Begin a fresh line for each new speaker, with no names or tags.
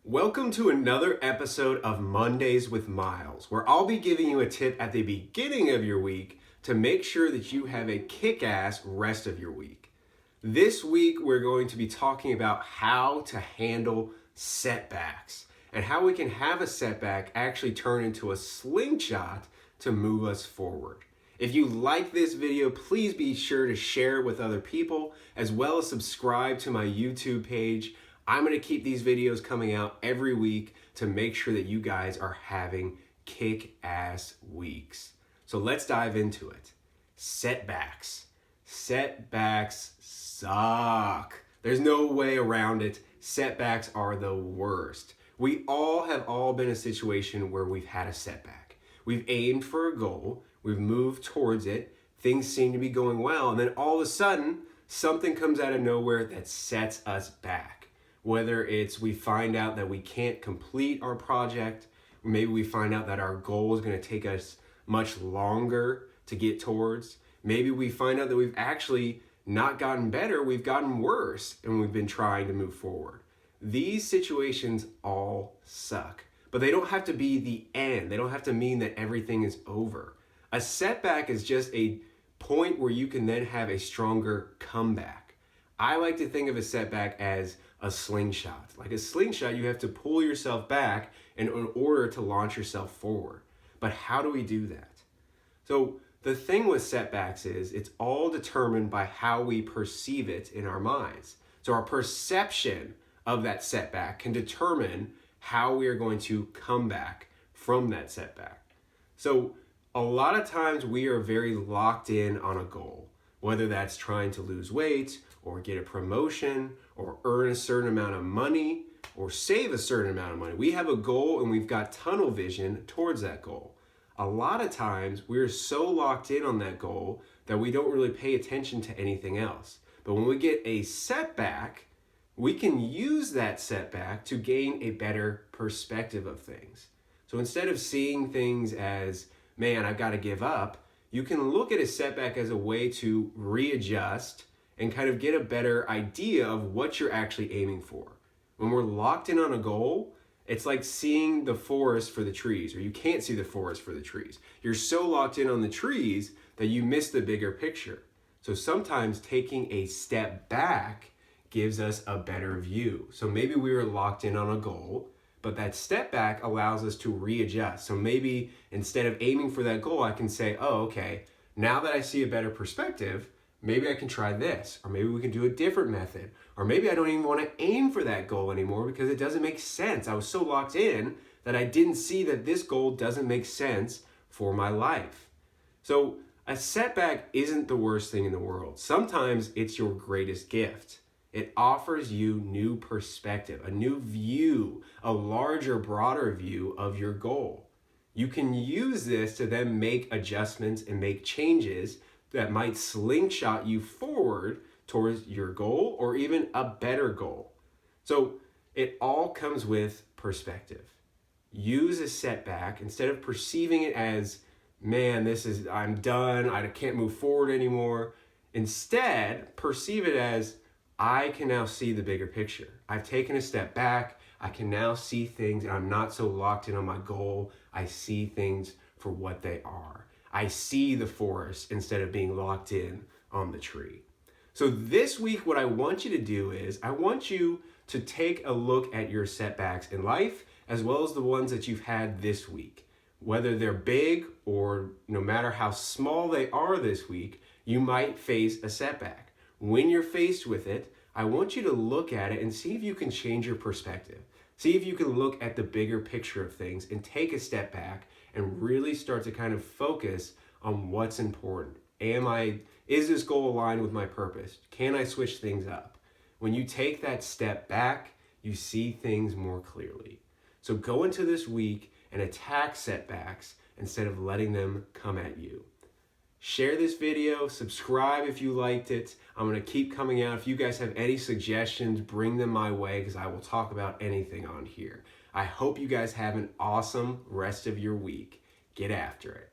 Welcome to another episode of Mondays with Miles, where I'll be giving you a tip at the beginning of your week to make sure that you have a kick-ass rest of your week. This week, we're going to be talking about how to handle setbacks and how we can have a setback actually turn into a slingshot to move us forward. If you like this video, please be sure to share it with other people, as well as subscribe to my YouTube page. I'm going to keep these videos coming out every week to make sure that you guys are having kick-ass weeks. So let's dive into it. Setbacks. Setbacks suck. There's no way around it. Setbacks are the worst. We all have been in a situation where we've had a setback. We've aimed for a goal, we've moved towards it, things seem to be going well, and then all of a sudden, something comes out of nowhere that sets us back. Whether it's we find out that we can't complete our project, or maybe we find out that our goal is going to take us much longer to get towards. Maybe we find out that we've actually not gotten better, we've gotten worse, and we've been trying to move forward. These situations all suck, but they don't have to be the end. They don't have to mean that everything is over. A setback is just a point where you can then have a stronger comeback. I like to think of a setback as a slingshot. Like a slingshot, you have to pull yourself back in order to launch yourself forward. But how do we do that? So the thing with setbacks is it's all determined by how we perceive it in our minds. So our perception of that setback can determine how we are going to come back from that setback. So a lot of times we are very locked in on a goal, whether that's trying to lose weight or get a promotion or earn a certain amount of money or save a certain amount of money. We have a goal and we've got tunnel vision towards that goal. A lot of times we're so locked in on that goal that we don't really pay attention to anything else. But when we get a setback, we can use that setback to gain a better perspective of things. So instead of seeing things as, man, I've got to give up, you can look at a setback as a way to readjust and kind of get a better idea of what you're actually aiming for. When we're locked in on a goal, it's like seeing the forest for the trees, or you can't see the forest for the trees. You're so locked in on the trees that you miss the bigger picture. So sometimes taking a step back gives us a better view. So maybe we were locked in on a goal, but that step back allows us to readjust. So maybe instead of aiming for that goal, I can say, oh, okay, now that I see a better perspective, maybe I can try this, or maybe we can do a different method, or maybe I don't even want to aim for that goal anymore because it doesn't make sense. I was so locked in that I didn't see that this goal doesn't make sense for my life. So a setback isn't the worst thing in the world. Sometimes it's your greatest gift. It offers you new perspective, a new view, a larger, broader view of your goal. You can use this to then make adjustments and make changes that might slingshot you forward towards your goal or even a better goal. So it all comes with perspective. Use a setback instead of perceiving it as, man, I'm done, I can't move forward anymore. Instead, perceive it as, I can now see the bigger picture. I've taken a step back. I can now see things and I'm not so locked in on my goal. I see things for what they are. I see the forest instead of being locked in on the tree. So this week, what I want you to do is I want you to take a look at your setbacks in life, as well as the ones that you've had this week. Whether they're big or no matter how small they are this week, you might face a setback. When you're faced with it, I want you to look at it and see if you can change your perspective. See if you can look at the bigger picture of things and take a step back and really start to kind of focus on what's important. Is this goal aligned with my purpose? Can I switch things up? When you take that step back, you see things more clearly. So go into this week and attack setbacks instead of letting them come at you. Share this video, subscribe if you liked it. I'm going to keep coming out. If you guys have any suggestions, bring them my way because I will talk about anything on here. I hope you guys have an awesome rest of your week. Get after it.